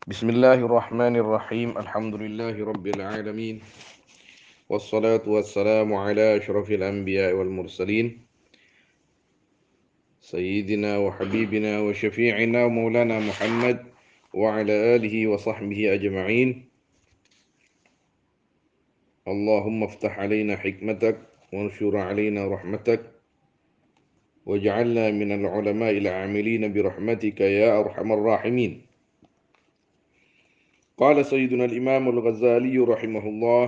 Bismillahirrahmanirrahim. Alhamdulillahi alamin. Wassalatu wassalamu ala asyrafil anbiya'i wal mursalin. Sayyidina wa habibina wa syafi'ina wa maulana Muhammad wa ala alihi wa sahbihi ajma'in. Allahumma aftah alaina hikmatak wa anshur alaina rahmatak waj'alna minal ulama'il 'amilina bi rahmatika ya arhamar rahimin. Qala sayyiduna al-imam al-Ghazali rahimahullah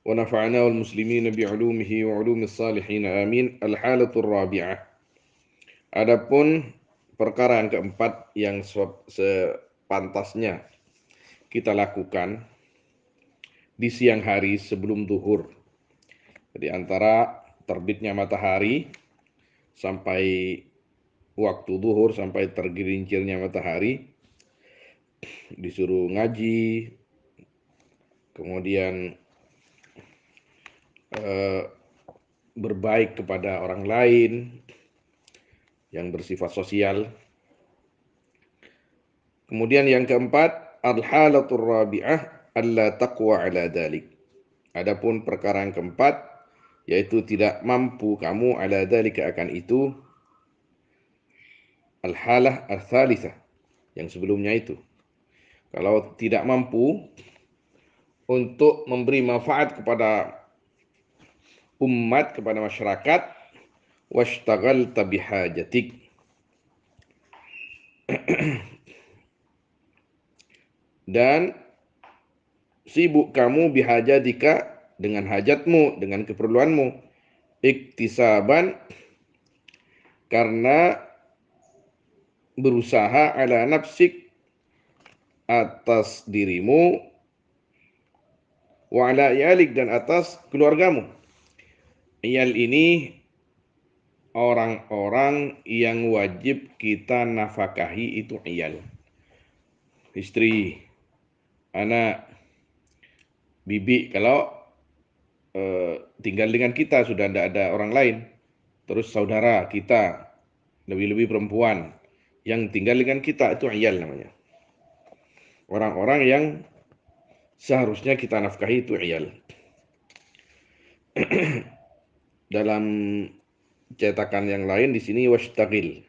wa nafa'ana wal muslimina bi 'ulumihi wa 'ulumis salihin amin. Al-halatur rabi'ah. Adapun perkara yang keempat yang sepantasnya kita lakukan di siang hari sebelum zuhur. Jadi antara terbitnya matahari sampai waktu zuhur, sampai tergelincirnya matahari, disuruh ngaji, kemudian berbaik kepada orang lain yang bersifat sosial. Kemudian yang keempat, al-halatur rabi'ah alla taqwa ala dalik. Adapun perkara yang keempat, yaitu tidak mampu kamu ala dalika akan itu, al-halah al-thalithah, yang sebelumnya itu. Kalau tidak mampu untuk memberi manfaat kepada umat, kepada masyarakat, washtaghalta bihajatik, dan sibuk kamu bihajatika dengan hajatmu, dengan keperluanmu, iktisaban, karena berusaha ala nafsik, atas dirimu, wa ala iyalik, dan atas keluargamu. Iyal ini orang-orang yang wajib kita nafkahi, itu iyal. Istri, anak, bibi kalau tinggal dengan kita, sudah tidak ada orang lain. Terus saudara kita, lebih-lebih perempuan yang tinggal dengan kita, itu iyal namanya. Orang-orang yang seharusnya kita nafkahi, itu iyal. Dalam cetakan yang lain di sini washtagil.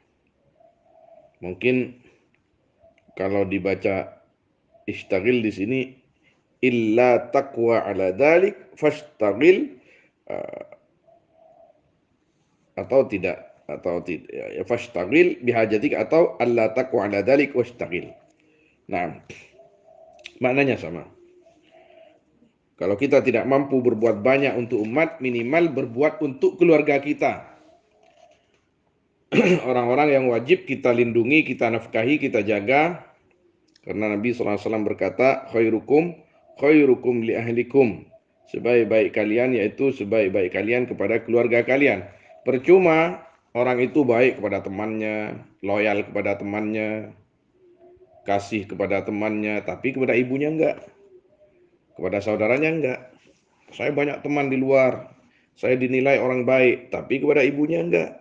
Mungkin kalau dibaca ishtagil di sini, illa taqwa ala dalik fashtagil, atau tidak, ya, fashtagil bihajatik, atau alla taqwa ala dalik washtagil. Nah, maknanya sama. Kalau kita tidak mampu berbuat banyak untuk umat, minimal berbuat untuk keluarga kita. Orang-orang yang wajib kita lindungi, kita nafkahi, kita jaga. Karena Nabi SAW berkata, khairukum li ahlikum. Sebaik-baik kalian yaitu sebaik-baik kalian kepada keluarga kalian. Percuma orang itu baik kepada temannya, loyal kepada temannya, kasih kepada temannya, tapi kepada ibunya enggak. Kepada saudaranya enggak. Saya banyak teman di luar, saya dinilai orang baik, tapi kepada ibunya enggak.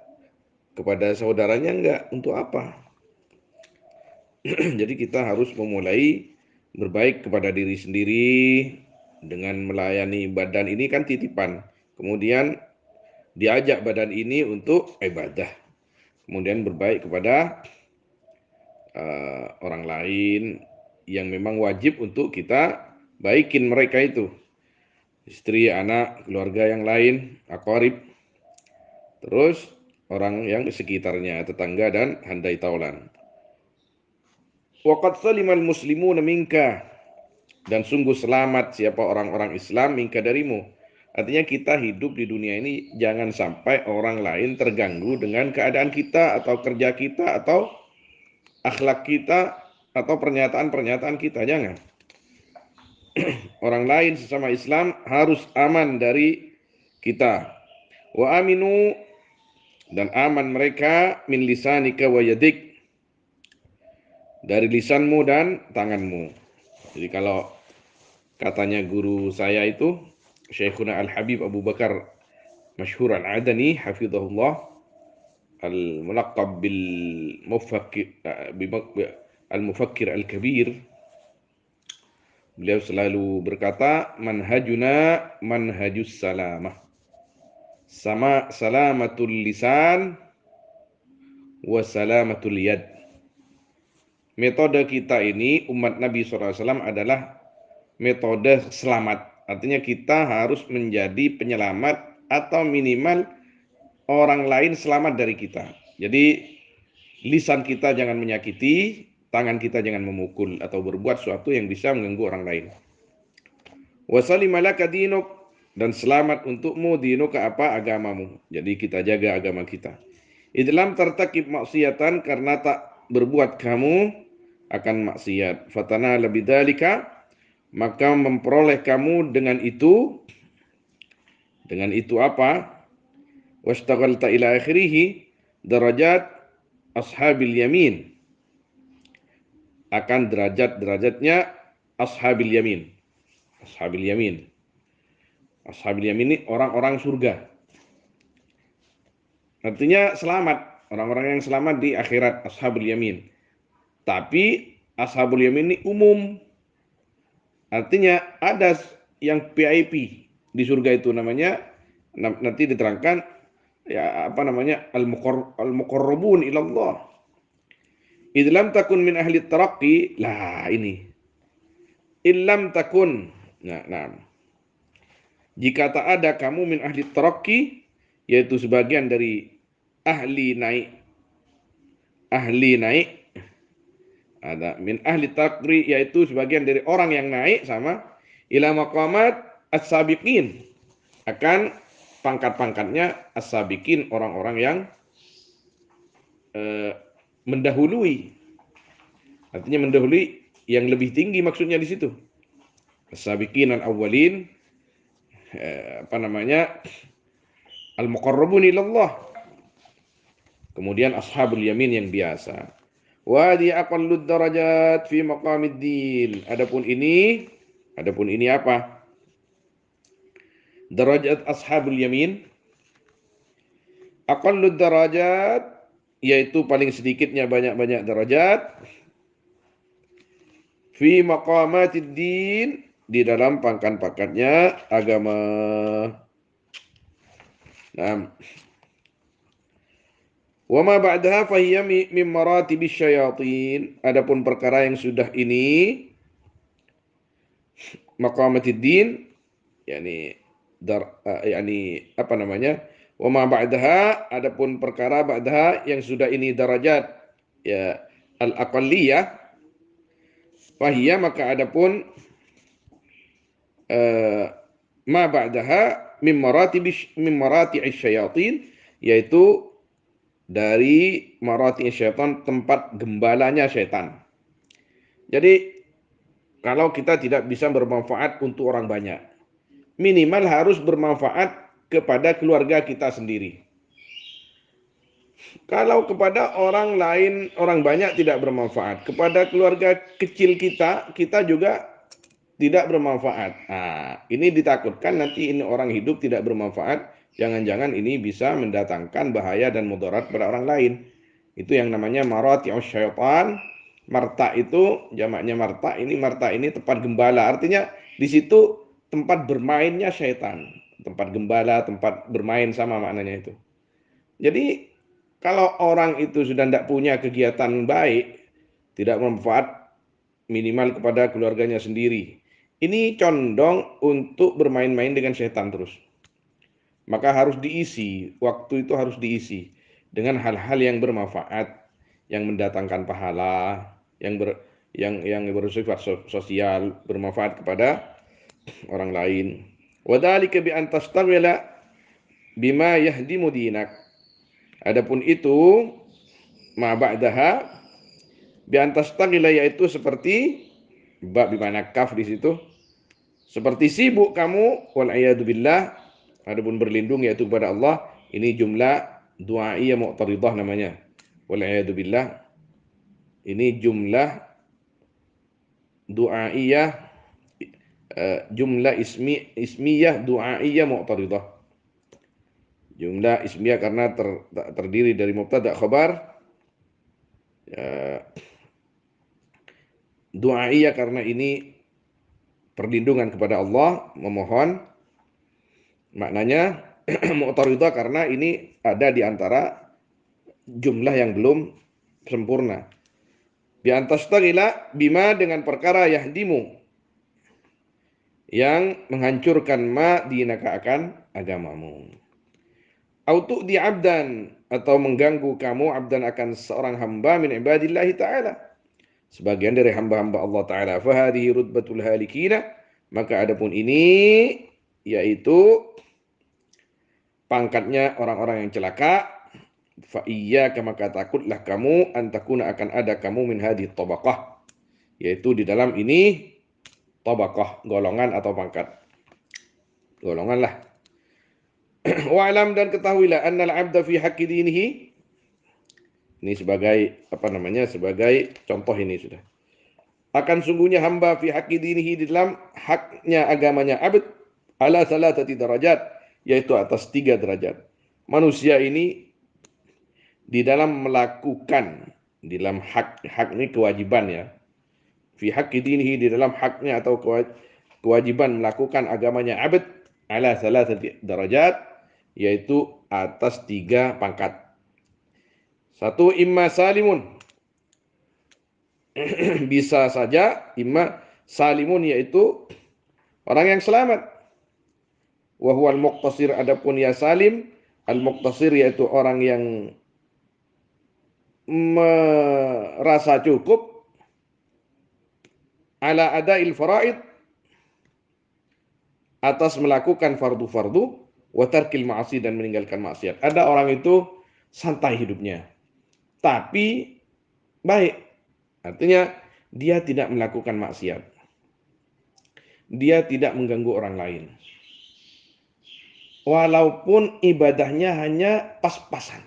Kepada saudaranya enggak. Untuk apa? Jadi kita harus memulai berbaik kepada diri sendiri dengan melayani badan ini, kan titipan. Kemudian diajak badan ini untuk ibadah. Kemudian berbaik kepada orang lain yang memang wajib untuk kita baikin mereka itu. Istri, anak, keluarga yang lain, aqarib. Terus orang yang sekitarnya, tetangga dan handai taulan. Waqad salimal muslimuna minka, dan sungguh selamat siapa orang-orang Islam minka darimu. Artinya kita hidup di dunia ini jangan sampai orang lain terganggu dengan keadaan kita, atau kerja kita, atau akhlak kita, atau pernyataan-pernyataan kita. Jangan. Orang lain sesama Islam harus aman dari kita. Wa aminu, dan aman mereka, min lisanika wa yadik, dari lisanmu dan tanganmu. Jadi kalau katanya guru saya itu, Syekhuna Al-Habib Abu Bakar Masyhur Al-Adani hafizahullah, al-mulaqab bil mufakkir al-mufakkir al-kabir, Beliau selalu berkata, manhajuna manhajus salamah. Sama salamatul lisan wa salamatul yad. Metode kita ini, umat Nabi SAW adalah metode selamat. Artinya kita harus menjadi penyelamat atau minimal orang lain selamat dari kita. Jadi lisan kita jangan menyakiti, tangan kita jangan memukul atau berbuat sesuatu yang bisa mengganggu orang lain. Wasalimalaka dinuk, dan selamat untukmu dinuka apa agamamu. Jadi kita jaga agama kita. Idlam tertakib maksiatan, karena tak berbuat kamu akan maksiat. Fatana lebih dalika, maka memperoleh kamu dengan itu. Dengan itu apa? Wastaghalta ila akhirih darajat ashabil yamin. Akan derajat-derajatnya ashabil yamin. Ashabil yamin. Ashabil yamin ini orang-orang surga. Artinya selamat. Orang-orang yang selamat di akhirat, ashabul yamin. Tapi ashabul yamin ini umum. Artinya ada yang VIP di surga itu, namanya nanti diterangkan ya apa namanya, al-muqarrabun ilallah. Idlam takun min ahli taraqqi, lah ini. Illam takun. Nah. Jika tak ada kamu min ahli taraqqi, yaitu sebagian dari ahli naik. Ahli naik. Ada min ahli taqri, yaitu sebagian dari orang yang naik sama ila maqamat as-sabiqin, akan pangkat-pangkatnya as-sabiqin, orang-orang yang mendahului. Artinya mendahului yang lebih tinggi, maksudnya di situ. As-sabiqin al-awwalin, apa namanya, al-muqarrabun ilallah. Kemudian ashabul yamin yang biasa. Wa di aqallud darajat fi maqamid din. Adapun ini apa? Darajat ashabul yamin. Aqallud darajat, yaitu paling sedikitnya banyak-banyak darajat. Fi maqamatid din, di dalam pangkat-pangkatnya agama. Nah, wa ma ba'daha fahiya min maratibis syayatin. Adapun perkara yang sudah ini maqamatid din, yakni yakni apa namanya? Wa ma ba'daha, adapun perkara ba'daha yang sudah ini darajat ya al-aqalliyah, fahiya, maka adapun ma ba'daha min marati'is syayatin, yaitu dari marati syaitan, tempat gembalanya syaitan. Jadi kalau kita tidak bisa bermanfaat untuk orang banyak, minimal harus bermanfaat kepada keluarga kita sendiri. Kalau kepada orang lain, orang banyak tidak bermanfaat. Kepada keluarga kecil kita, kita juga tidak bermanfaat. Nah, ini ditakutkan nanti ini orang hidup tidak bermanfaat, jangan-jangan ini bisa mendatangkan bahaya dan mudarat pada orang lain. Itu yang namanya marati'us syaitan. Marta itu jamaknya marta ini tempat gembala. Artinya di situ tempat bermainnya syaitan. Tempat gembala, tempat bermain, sama maknanya itu. Jadi kalau orang itu sudah tidak punya kegiatan baik, tidak bermanfaat minimal kepada keluarganya sendiri, ini condong untuk bermain-main dengan setan terus. Maka harus diisi, waktu itu harus diisi dengan hal-hal yang bermanfaat, yang mendatangkan pahala, yang bersifat sosial, bermanfaat kepada orang lain. Wadzalika bi an tastaghala bima yahdimu dinak. Adapun itu ma ba'daha bi an tastaghala, yaitu seperti bab di mana kaf di situ, seperti sibuk kamu, wal a'yadu billah, adapun berlindung yaitu kepada Allah. Ini jumlah du'aiyah mu'taridah namanya. Wal a'yadu billah. Ini jumlah du'aiyah, jumlah ismiyah du'aiyah mu'taridah. Jumlah ismiyah karena terdiri dari mubtada khabar. Du'aiyah karena ini perlindungan kepada Allah, memohon. Maknanya mu'taridah karena ini ada di antara jumlah yang belum sempurna. Bi antastagila bima dengan perkara yahdimu yang menghancurkan ma dinaka akan agamamu. Autu di abdan atau mengganggu kamu abdan akan seorang hamba min ibadillahi ta'ala. Sebagian dari hamba-hamba Allah Ta'ala. Fahadihi rutbatul halikina. Maka adapun ini yaitu pangkatnya orang-orang yang celaka. Fa iyyaka maka takutlah kamu antakuna akan ada kamu min hadhihi tabaqah, yaitu di dalam ini tabaqah, golongan atau pangkat. Golongan lah. Wa'lam dan ketahuilah annal 'abda fi haqqi dinihi. Ini sebagai sebagai contoh ini sudah. Akan sungguhnya hamba fi haqqi dinihi di dalam haknya agamanya abd ala salatati darajat, yaitu atas 3 derajat. Manusia ini di dalam melakukan, di dalam hak ini kewajiban ya. Fi haqqi dinihi di dalam haknya atau kewajiban melakukan agamanya abd ala salatati darajat, yaitu atas 3 pangkat. 1 imma salimun. Bisa saja imma salimun yaitu orang yang selamat. Wa huwal muqtasir adapun ya salim, al muqtasir yaitu orang yang merasa cukup ala adail faraid atas melakukan fardu-fardu wa tarkil ma'asi dan meninggalkan maksiat. Ada orang itu santai hidupnya, tapi baik. Artinya dia tidak melakukan maksiat. Dia tidak mengganggu orang lain. Walaupun ibadahnya hanya pas-pasan.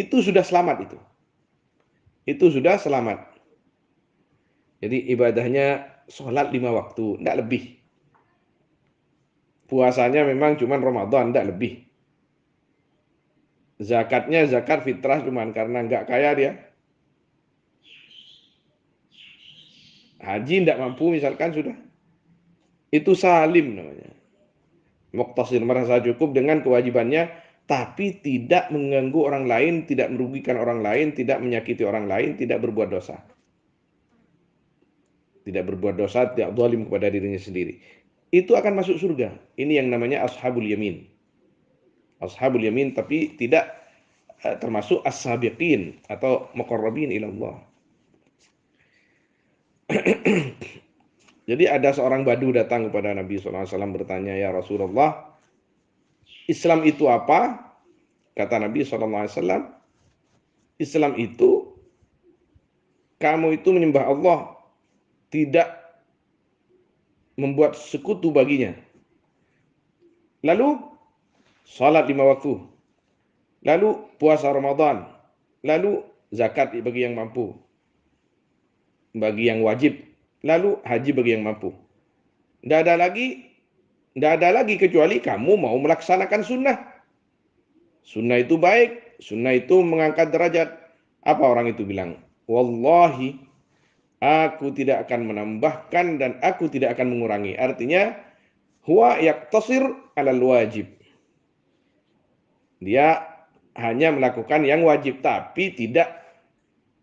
Itu sudah selamat itu. Itu sudah selamat. Jadi ibadahnya sholat 5 waktu, tidak lebih. Puasanya memang cuma Ramadan, tidak lebih. Zakatnya zakat fitrah cuma karena nggak kaya dia. Haji tidak mampu misalkan sudah. Itu salim namanya. Muqtasir merasa cukup dengan kewajibannya, tapi tidak mengganggu orang lain, tidak merugikan orang lain, tidak menyakiti orang lain, tidak berbuat dosa. Tidak berbuat dosa, tidak zalim kepada dirinya sendiri. Itu akan masuk surga. Ini yang namanya ashabul yamin. Ashabul yamin tapi tidak termasuk as-sabiqin atau muqarrabin ila Allah. Jadi ada seorang badu datang kepada Nabi SAW bertanya, ya Rasulullah, Islam itu apa? Kata Nabi SAW, Islam itu, kamu itu menyembah Allah, tidak membuat sekutu baginya. Lalu, salat 5 waktu. Lalu, puasa Ramadan. Lalu, zakat bagi yang mampu. Bagi yang wajib. Lalu haji bagi yang mampu. Tidak ada lagi kecuali kamu mau melaksanakan sunnah. Sunnah itu baik, sunnah itu mengangkat derajat. Apa orang itu bilang? Wallahi, aku tidak akan menambahkan dan aku tidak akan mengurangi. Artinya, huwa yaqtasir alal wajib. Dia hanya melakukan yang wajib, tapi tidak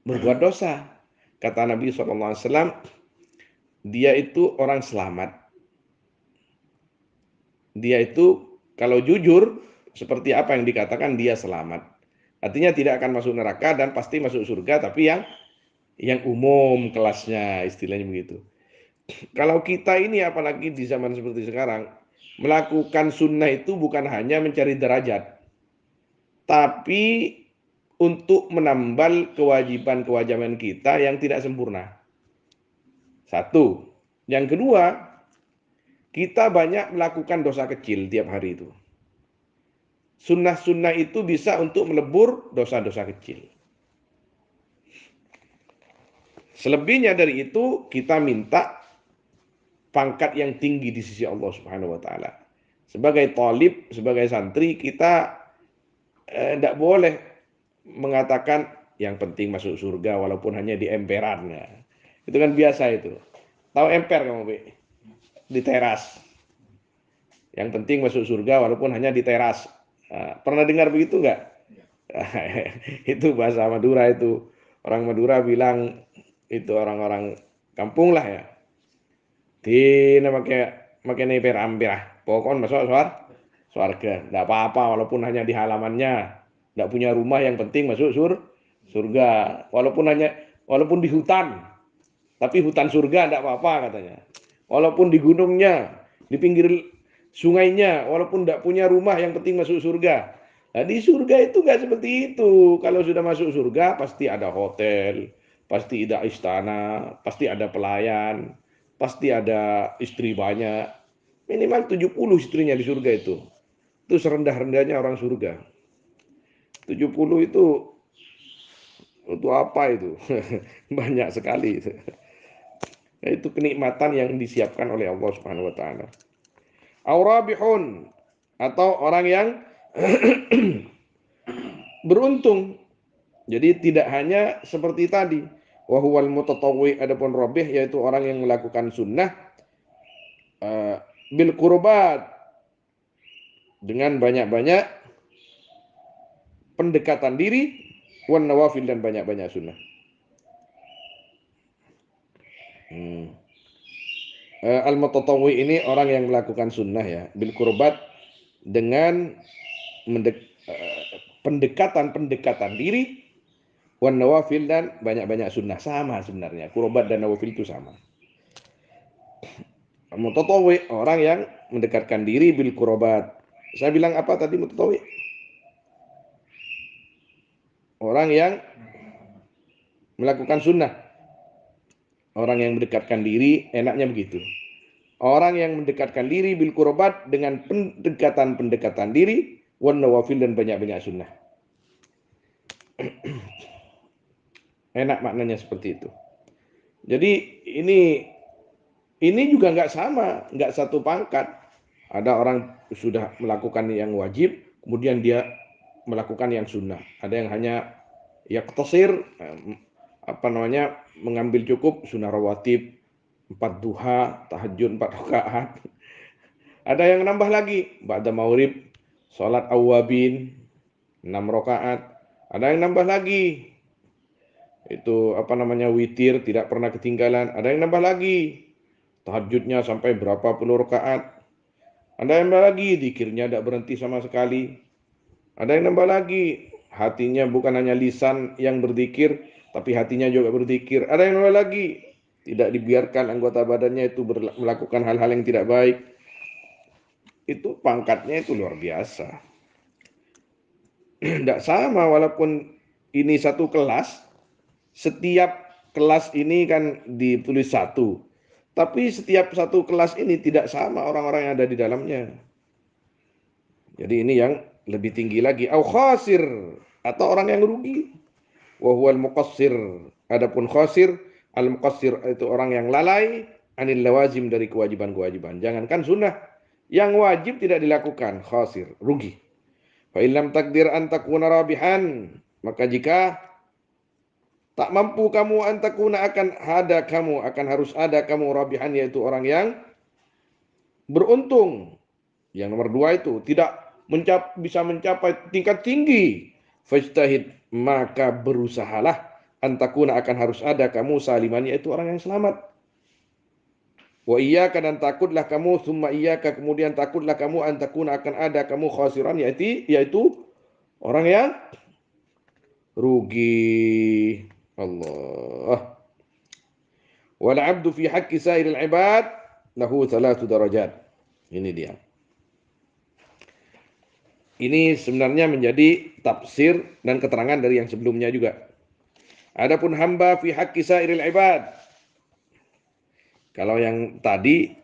berbuat dosa. Kata Nabi SAW, dia itu orang selamat. Dia itu kalau jujur seperti apa yang dikatakan dia selamat. Artinya tidak akan masuk neraka dan pasti masuk surga, tapi yang umum kelasnya, istilahnya begitu. Kalau kita ini apalagi di zaman seperti sekarang, melakukan sunnah itu bukan hanya mencari derajat, tapi untuk menambal kewajiban-kewajiban kita yang tidak sempurna. 1. Yang kedua, kita banyak melakukan dosa kecil tiap hari itu. Sunnah-sunnah itu bisa untuk melebur dosa-dosa kecil. Selebihnya dari itu, kita minta pangkat yang tinggi di sisi Allah Subhanahu wa taala. Sebagai talib, sebagai santri, kita tidak boleh mengatakan yang penting masuk surga walaupun hanya di emperannya. Itu kan biasa itu. Tahu emper kamu, Be? di teras. Yang penting masuk surga walaupun hanya di teras. Nah, pernah dengar begitu nggak? Itu bahasa Madura itu. Orang Madura bilang itu orang-orang kampung lah ya. Tina pakai neper hampir ah. Pokoknya masuk surga. Nggak apa-apa walaupun hanya di halamannya. Nggak punya rumah yang penting masuk surga. Walaupun di hutan. Tapi hutan surga nggak apa-apa katanya. Walaupun di gunungnya, di pinggir sungainya, walaupun nggak punya rumah yang penting masuk surga. Nah, di surga itu nggak seperti itu. Kalau sudah masuk surga pasti ada hotel, pasti ada istana, pasti ada pelayan, pasti ada istri banyak. Minimal 70 istrinya di surga itu. Itu serendah-rendahnya orang surga. 70 itu apa itu? Banyak sekali itu. Itu kenikmatan yang disiapkan oleh Allah Subhanahu wa taala. Aurabihun atau orang yang beruntung. Jadi tidak hanya seperti tadi. Wa huwal mutatawwi, adapun rabih yaitu orang yang melakukan sunnah bil qurbat dengan banyak-banyak pendekatan diri wan nawafil dan banyak-banyak sunnah. Al-mutatawwi ini orang yang melakukan sunnah ya, bil qurbat dengan pendekatan diri wan nawafil dan banyak-banyak sunnah. Sama sebenarnya, qurbat dan nawafil itu sama. Mutatawwi orang yang mendekatkan diri bil qurbat. Saya bilang apa tadi mutatawwi? Orang yang melakukan sunnah. Orang yang mendekatkan diri, enaknya begitu. Orang yang mendekatkan diri bil qurbat dengan pendekatan diri wan nawafil dan banyak-banyak sunnah. Enak maknanya seperti itu. Jadi ini juga nggak sama, nggak satu pangkat. Ada orang sudah melakukan yang wajib, kemudian dia melakukan yang sunnah. Ada yang hanya yaktasir, mengambil cukup sunnah rawatib, 4 duha, tahajud 4 rakaat. Ada yang nambah lagi, ba'da maghrib, salat awwabin 6 rakaat. Ada yang nambah lagi, itu witir tidak pernah ketinggalan. Ada yang nambah lagi, tahajudnya sampai berapa puluh rakaat. Ada yang nambah lagi, zikirnya tidak berhenti sama sekali. Ada yang nambah lagi, hatinya bukan hanya lisan yang berzikir, tapi hatinya juga berzikir. Ada yang nambah lagi, tidak dibiarkan anggota badannya itu melakukan hal-hal yang tidak baik. Itu pangkatnya itu luar biasa. Tidak sama walaupun ini satu kelas, setiap kelas ini kan ditulis satu. Tapi setiap satu kelas ini tidak sama orang-orang yang ada di dalamnya. Jadi ini yang lebih tinggi lagi. Au khasir, atau orang yang rugi. Wa huwal muqassir. Adapun khasir, al-muqassir itu orang yang lalai anil lawazim, dari kewajiban-kewajiban. Jangankan sunnah, yang wajib tidak dilakukan, khasir, rugi. Fa illam takdir an takuna rabihan, maka jika tak mampu kamu antakuna akan harus ada kamu rabihan, yaitu orang yang beruntung. Yang nomor 2 itu tidak bisa mencapai tingkat tinggi. Fajtahid, maka berusahalah antakuna akan harus ada kamu saliman, yaitu orang yang selamat. Wa iyyaka, dan takutlah kamu, summa iyyaka, kemudian takutlah kamu antakuna akan ada kamu khasiran, yaitu orang yang rugi. Allah. Wal 'abdu fi haqqi sairil 'ibad lahu 3 darajat. Ini dia. Ini sebenarnya menjadi tafsir dan keterangan dari yang sebelumnya juga. Adapun hamba fi haqqi sairil 'ibad. Kalau yang tadi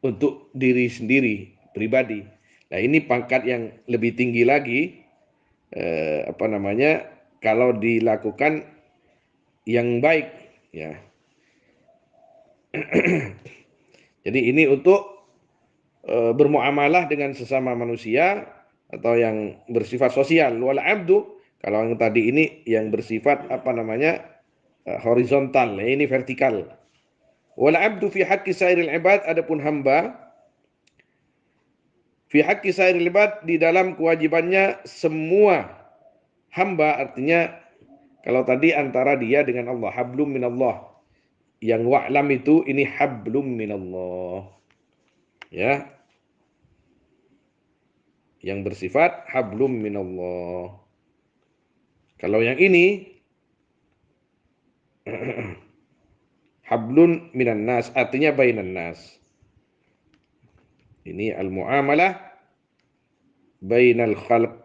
untuk diri sendiri, pribadi. Nah, ini pangkat yang lebih tinggi lagi, kalau dilakukan yang baik, ya. Jadi ini untuk bermuamalah dengan sesama manusia atau yang bersifat sosial. Wal 'abdu, kalau yang tadi ini yang bersifat horizontal, ini vertikal. Wal abdu fi haqqi sairil ibad, adapun hamba fi haqqi sairil ibad, di dalam kewajibannya semua hamba, artinya kalau tadi antara dia dengan Allah, hablum minallah. Yang wa'lam itu ini hablum minallah. Ya. Yang bersifat hablum minallah. Kalau yang ini hablun minan nas, artinya bainan nas. Ini al-muamalah bainal khalq.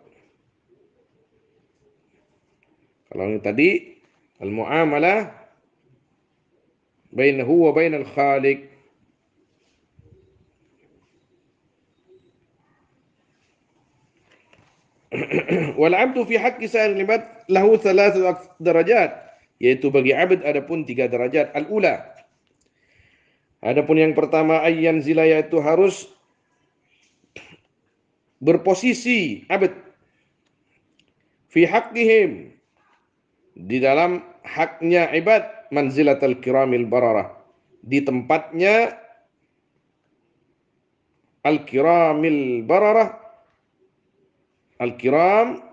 Kalau yang tadi al-muamalah bainahu wa bainal khaliq. Wal abdu fi haqqi sa'iril ibad lahu thalathatu darajat, yaitu bagi abd adapun 3 derajat. Al-ula, adapun yang pertama, ayyan zila, yaitu harus berposisi abd fi haqqihim, di dalam haknya ibad, manzilatal kiramil bararah, di tempatnya al-kiramil bararah. Al-kiram,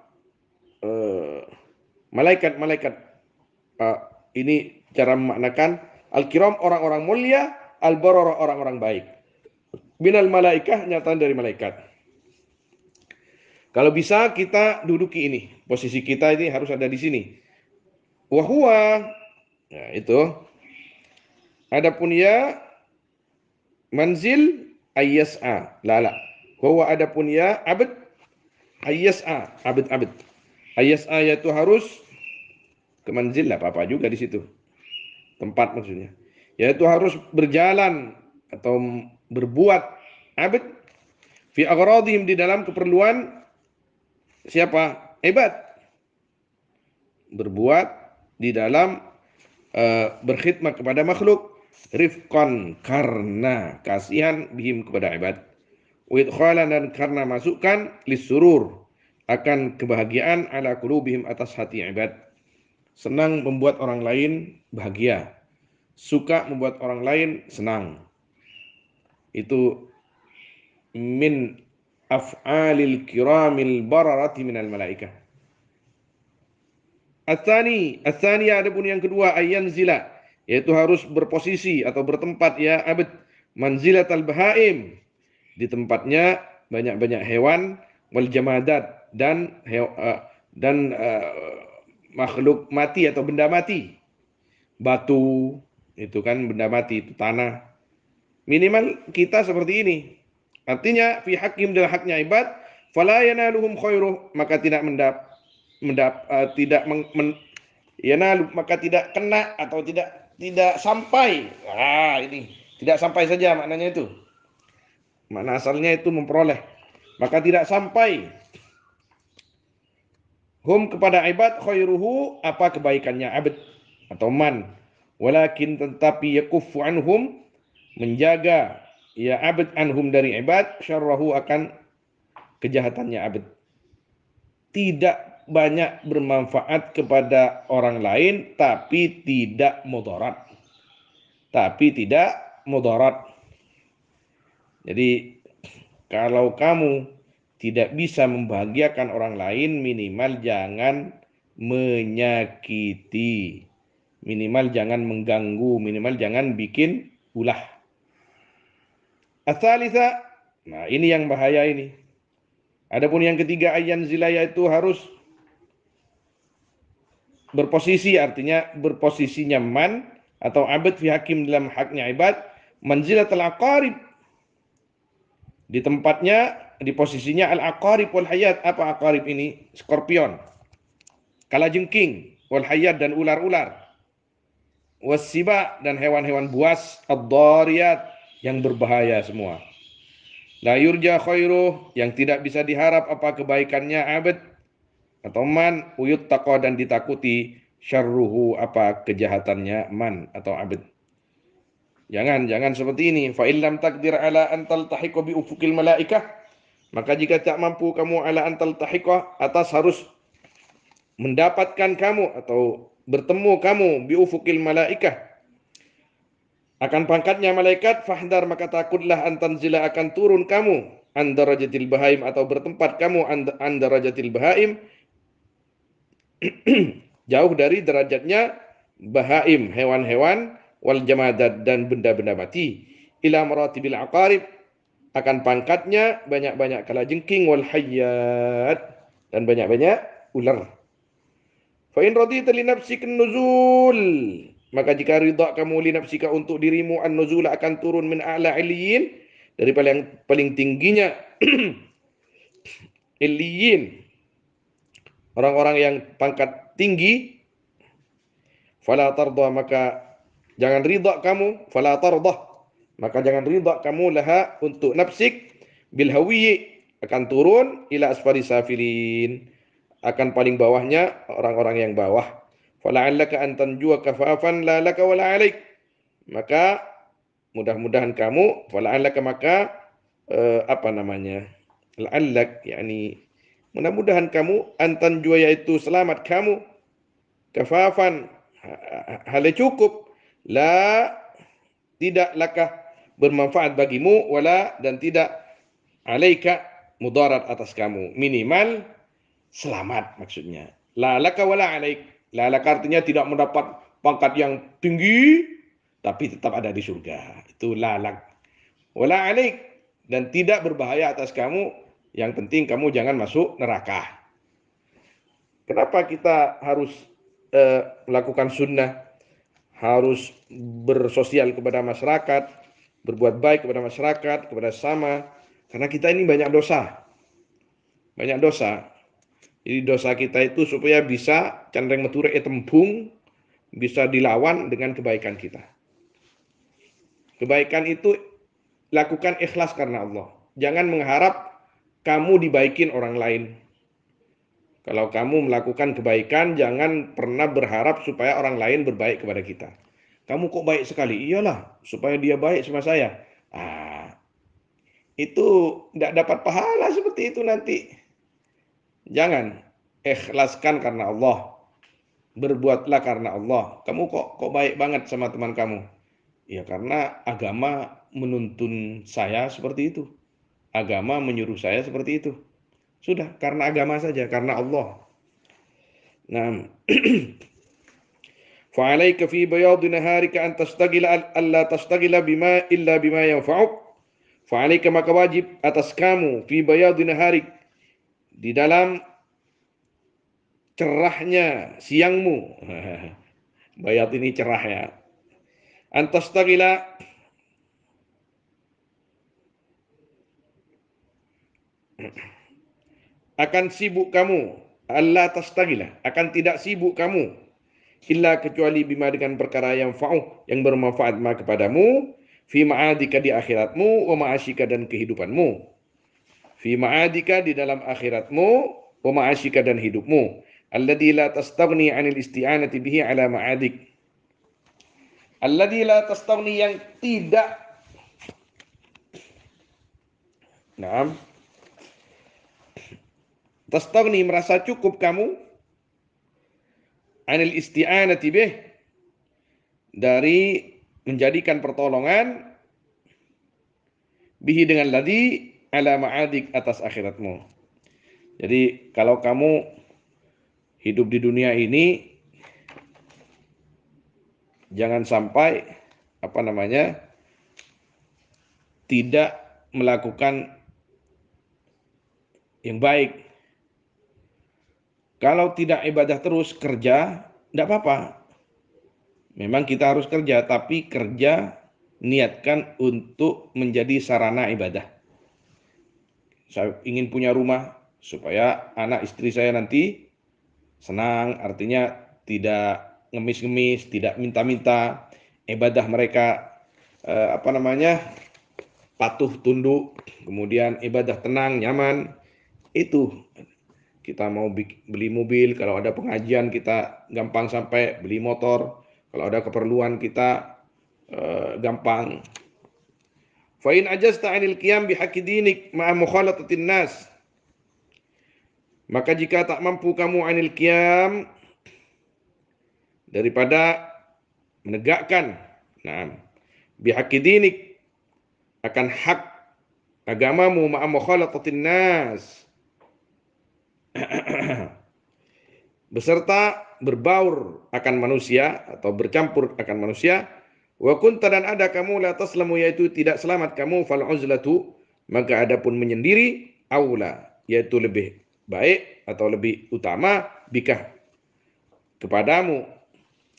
malaikat-malaikat. Ini cara memaknakan al-kiram orang-orang mulia, al-bararah orang-orang baik. Minal malaikah, nyataan dari malaikat. Kalau bisa kita duduki ini, posisi kita ini harus ada di sini. Wahua, nah itu. Adapun ya manzil ayyas'a, lala. Wahua, adapun ya abd ayyas'a, abd. Ayyas'a yaitu harus ke manzil lah, apa-apa juga di situ. Tempat maksudnya. Yaitu harus berjalan atau berbuat abd fi agradihim, di dalam keperluan siapa? Ibad. Berbuat di dalam berkhidmat kepada makhluk, rifqan, karena kasihan, bihim, kepada ibad, wa idkhalan, dan karena masukkan, lisurur, akan kebahagiaan, ala qulubihim, atas hati ibad. Senang membuat orang lain bahagia, suka membuat orang lain senang. Itu min af'alil kiramil bararati minal malaikah. As-tsani, adapun yang kedua, ayyan zila, yaitu harus berposisi atau bertempat ya abd, manzilatal bahaim, di tempatnya banyak-banyak hewan, wal jamadat, dan makhluk mati atau benda mati. Batu itu kan benda mati, itu tanah. Minimal kita seperti ini. Artinya fi hakim, dalam haknya ibad, fala yanaluhum khairuh, maka tidak maka tidak kena atau tidak sampai. Ini tidak sampai saja maknanya itu. Makna asalnya itu memperoleh. Maka tidak sampai hum, kepada ibad, khairuhu, apa kebaikannya abd atau man, walakin, tetapi, yakuffu anhum, menjaga ya abd, anhum, dari ibad, syarrahu, akan kejahatannya abd. Tidak banyak bermanfaat kepada orang lain, tapi tidak mudarat. Jadi kalau kamu tidak bisa membahagiakan orang lain, minimal jangan menyakiti, minimal jangan mengganggu, minimal jangan bikin ulah. As-salisa, nah ini yang bahaya ini. Adapun yang ketiga, ayyan zila, yaitu harus berposisi, artinya berposisinya man atau abd fi hakim, dalam haknya ibad, manzilatul aqarib, di tempatnya, di posisinya al-aqarib wal hayat. Apa aqarib ini? Skorpion, kalajengking, wal hayat, dan ular-ular, wasiba, dan hewan-hewan buas, ad-dariyat, yang berbahaya semua. La yurja khairuh, yang tidak bisa diharap apa kebaikannya abd atau man, uyut taqwa, dan ditakuti, syarruhu, apa kejahatannya man atau abd. Jangan seperti ini. Fa illam taqdir ala an taltahiqa bi ufuqil malaikah, maka jika tak mampu kamu ala an taltahiqa, atas harus mendapatkan kamu atau bertemu kamu bi ufuqil malaikah, Akan pangkatnya malaikat, fahdar maka takutlah antanzila akan turun kamu andarajatil bahaim atau bertempat kamu andarajatil bahaim jauh dari derajatnya bahaim, hewan-hewan, wal jamadat dan benda-benda mati, ila maratibil aqarib akan pangkatnya banyak-banyak kalajengking, wal hayyat dan banyak-banyak ular. Fa in radita li nafsika nuzul, maka jika ridha kamu li nafsika untuk dirimu an-nuzul akan turun min a'la illiyin dari paling tingginya illiyin, orang-orang yang pangkat tinggi, fala tarda maka jangan ridha kamu, fala tarda maka jangan ridha kamu laha untuk nafsik bil hawiyyi akan turun ila asfari safilin akan paling bawahnya orang-orang yang bawah. Fala'allaka an tanjua kafafan la laka wala alaik. Maka mudah-mudahan kamu fala'allaka maka apa namanya? La'allak yakni mudah-mudahan kamu antan jua yaitu selamat kamu kafafan hal cukup la tidak lakah bermanfaat bagimu wala dan tidak alaika mudarat atas kamu minimal selamat maksudnya. La laka wala alaik. La laka artinya tidak mendapat pangkat yang tinggi tapi tetap ada di surga. Itu la lak. Wala alaik dan tidak berbahaya atas kamu. Yang penting kamu jangan masuk neraka. Kenapa kita harus melakukan sunnah? Harus bersosial kepada masyarakat, berbuat baik kepada masyarakat, kepada sesama. Karena kita ini banyak dosa. Banyak dosa. Jadi dosa kita itu supaya bisa candreng meture tembung, bisa dilawan dengan kebaikan kita. Kebaikan itu lakukan ikhlas karena Allah. Jangan mengharap kamu dibaikin orang lain. Kalau kamu melakukan kebaikan, jangan pernah berharap supaya orang lain berbaik kepada kita. Kamu kok baik sekali? Iyalah, supaya dia baik sama saya. Itu tidak dapat pahala seperti itu nanti. Jangan, ikhlaskan karena Allah. Berbuatlah karena Allah. Kamu kok baik banget sama teman kamu? Ya karena agama menuntun saya seperti itu. Agama menyuruh saya seperti itu. Sudah, karena agama saja, karena Allah. Nah, fa'alaika fi bayadi naharika an tastagila alla tastagila bima illa bima yanfa'uk. Fa'alaika maka wajib atas kamu fi bayadi naharik di dalam cerahnya siangmu. Bayat ini cerah ya. An tastagila akan sibuk kamu, Allah tastagila akan tidak sibuk kamu illa kecuali bima dengan perkara yang fa'u yang bermanfaat kepadamu fi ma'adika di akhiratmu wa ma'asyika dan kehidupanmu. Fi ma'adika di dalam akhiratmu wa ma'asyika dan hidupmu. Alladzi la tastaghni 'anil isti'anati bihi 'ala ma'adik. Alladzi la tastaghni yang tidak Naam. Tastaghni merasa cukup kamu anil isti'anati bih dari menjadikan pertolongan bihi dengan ladzi ala ma'adik atas akhiratmu. Jadi kalau kamu hidup di dunia ini jangan sampai tidak melakukan yang baik. Kalau tidak ibadah terus kerja, tidak apa-apa. Memang kita harus kerja, tapi kerja niatkan untuk menjadi sarana ibadah. Saya ingin punya rumah supaya anak istri saya nanti senang, artinya tidak ngemis-ngemis, tidak minta-minta, ibadah mereka patuh tunduk, kemudian ibadah tenang, nyaman. Itu kita mau beli mobil, kalau ada pengajian kita gampang sampai, beli motor, kalau ada keperluan kita gampang. Fa in ajazta 'anil qiyam bihaqqi dinik ma'a mukhalatatin nas. Maka jika tak mampu kamu 'anil qiyam daripada menegakkan bihaqqi dinik, akan hak agamamu, ma'a mukhalatatin nas, beserta berbaur akan manusia atau bercampur akan manusia. Wa kunta, dan ada kamu, la taslamu, yaitu tidak selamat kamu, fal uzlatu, maka adapun menyendiri, aula, yaitu lebih baik atau lebih utama, bika, kepadamu,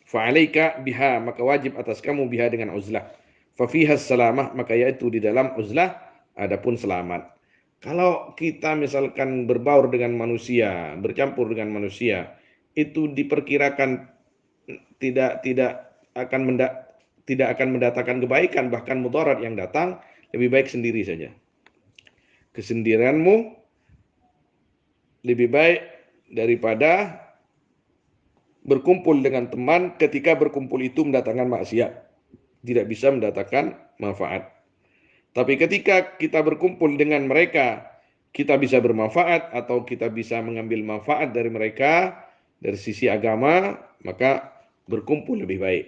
fa alaika biha, maka wajib atas kamu, biha, dengan uzlah, fa fiha salamah, maka yaitu di dalam uzlah adapun selamat. Kalau kita misalkan berbaur dengan manusia, bercampur dengan manusia, itu diperkirakan tidak tidak akan mendatangkan kebaikan, bahkan mudarat yang datang. Lebih baik sendiri saja. Kesendirianmu lebih baik daripada berkumpul dengan teman ketika berkumpul itu mendatangkan maksiat, tidak bisa mendatangkan manfaat. Tapi ketika kita berkumpul dengan mereka, kita bisa bermanfaat atau kita bisa mengambil manfaat dari mereka dari sisi agama, maka berkumpul lebih baik.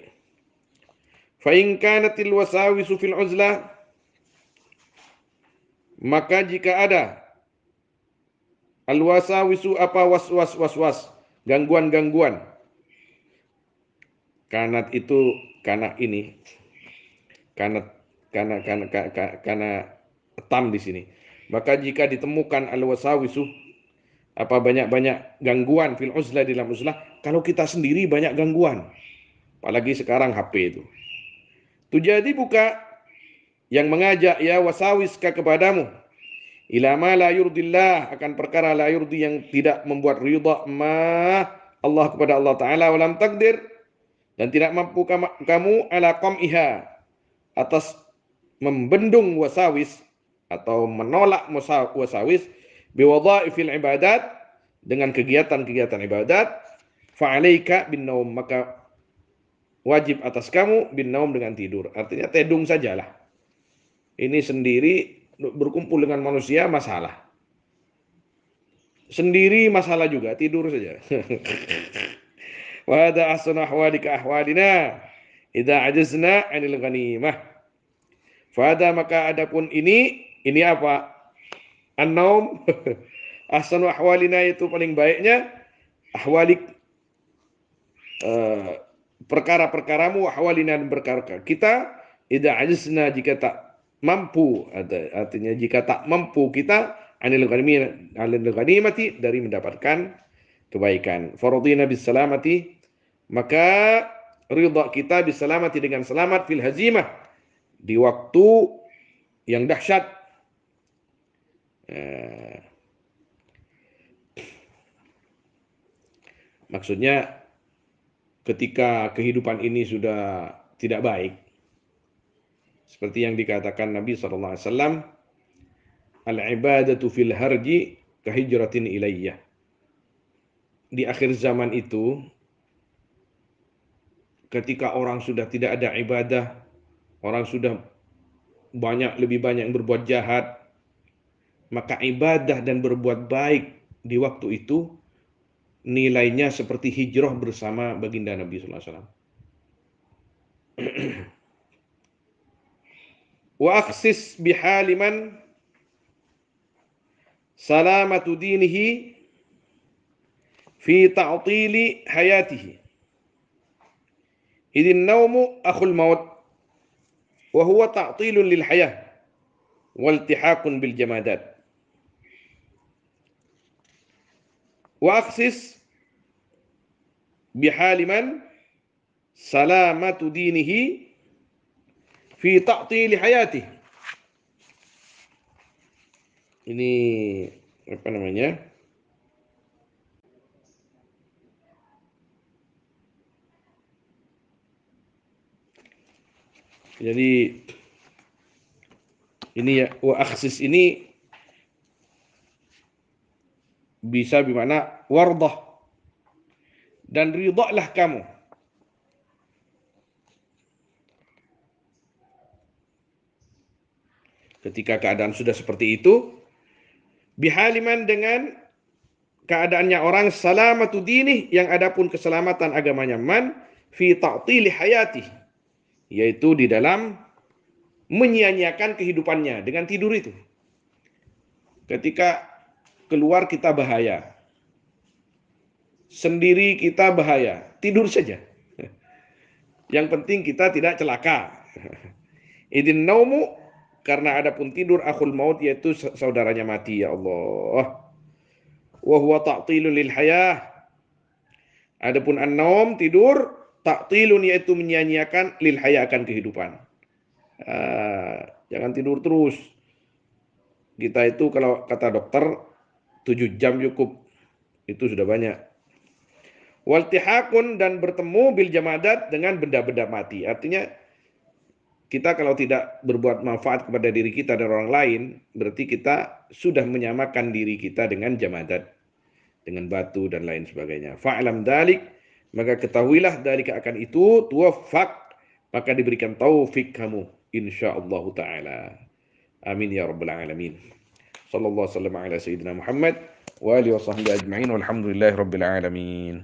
Fa in kanatil wasawisu fil uzlah, maka jika ada al-wasawisu, apa was-was, gangguan-gangguan. Kanat itu karena ini, karena tam di sini. Maka jika ditemukan al-wasawisu, apa banyak-banyak gangguan fil uzlah, di dalam uzlah, kalau kita sendiri banyak gangguan, apalagi sekarang HP itu. Jadi buka yang mengajak ya wasawis kepadamu, ila ma la yurdillah, akan perkara la yurdi, yang tidak membuat ridha, ma Allah, kepada Allah Ta'ala, walam takdir, dan tidak mampu kamu ala qam'iha, atas membendung wasawis atau menolak wasawis, biwadhaifil ibadat, dengan kegiatan-kegiatan ibadat, fa'alaika bin naum, maka wajib atas kamu bin naum, dengan tidur. Artinya tedung sajalah. Ini sendiri berkumpul dengan manusia masalah. Sendiri masalah juga, tidur saja. Wa hadza ahsanu ahwalika ahwalina idza ajazna 'anil ghanimah. Fada, maka adapun ini apa? An-naum. Ahsanu ahwalina, itu paling baiknya, ahwalik, perkara-perkaramu, ahwalina, dan perkara kita, idza ajazna, jika tak mampu, artinya jika tak mampu kita, anil ghanimati, dari mendapatkan kebaikan. Faradina bis salamati, maka ridha kita bis salamati, dengan selamat, fil hazimah, di waktu yang dahsyat. Maksudnya ketika kehidupan ini sudah tidak baik, seperti yang dikatakan Nabi SAW, al-ibadatu fil harji kahijratin ilayya. Di akhir zaman itu, ketika orang sudah tidak ada ibadah, orang sudah lebih banyak yang berbuat jahat, maka ibadah dan berbuat baik di waktu itu nilainya seperti hijrah bersama baginda Nabi SAW. Wa aksis bihaliman salamatu dinihi fi ta'tili hayatihi, idin naumu akhul maut, wa huwa ta'tilun lil hayah, waltihaqun bil jamadat. Wa aksis bihaliman salamatu dinihi fi ta'tili hayati. Ini apa namanya? Jadi ini ya, wa aksis ini bisa bermakna wardah, dan ridhalah kamu. Ketika keadaan sudah seperti itu, bihaliman, dengan keadaannya orang, salamatu dinih, yang adapun keselamatan agamanya, man fi ta'tili hayati, yaitu di dalam menyia-nyiakan kehidupannya dengan tidur itu. Ketika keluar kita bahaya, sendiri kita bahaya, tidur saja. Yang penting kita tidak celaka. Idin naumu, karena adapun tidur akhul maut, yaitu saudaranya mati, ya Allah. Wa huwa ta'tilun lil hayah. Adapun an-naum, tidur, ta'tilun, yaitu menyia-nyiakan, lil hayah, akan kehidupan. Jangan tidur terus. Kita itu kalau kata dokter 7 jam cukup. Itu sudah banyak. Waltihakun, dan bertemu bil jamadat, dengan benda-benda mati. Artinya kita kalau tidak berbuat manfaat kepada diri kita dan orang lain, berarti kita sudah menyamakan diri kita dengan jamadat, dengan batu dan lain sebagainya. Fa'lam dalik, maka ketahuilah dari akan itu, tuwaffaq, maka diberikan taufik kamu, insyaallah taala. Amin ya rabbal alamin. Sallallahu alaihi wasallam ala sayyidina Muhammad wa alihi wa sahbihi ajma'in walhamdulillahi rabbil alamin.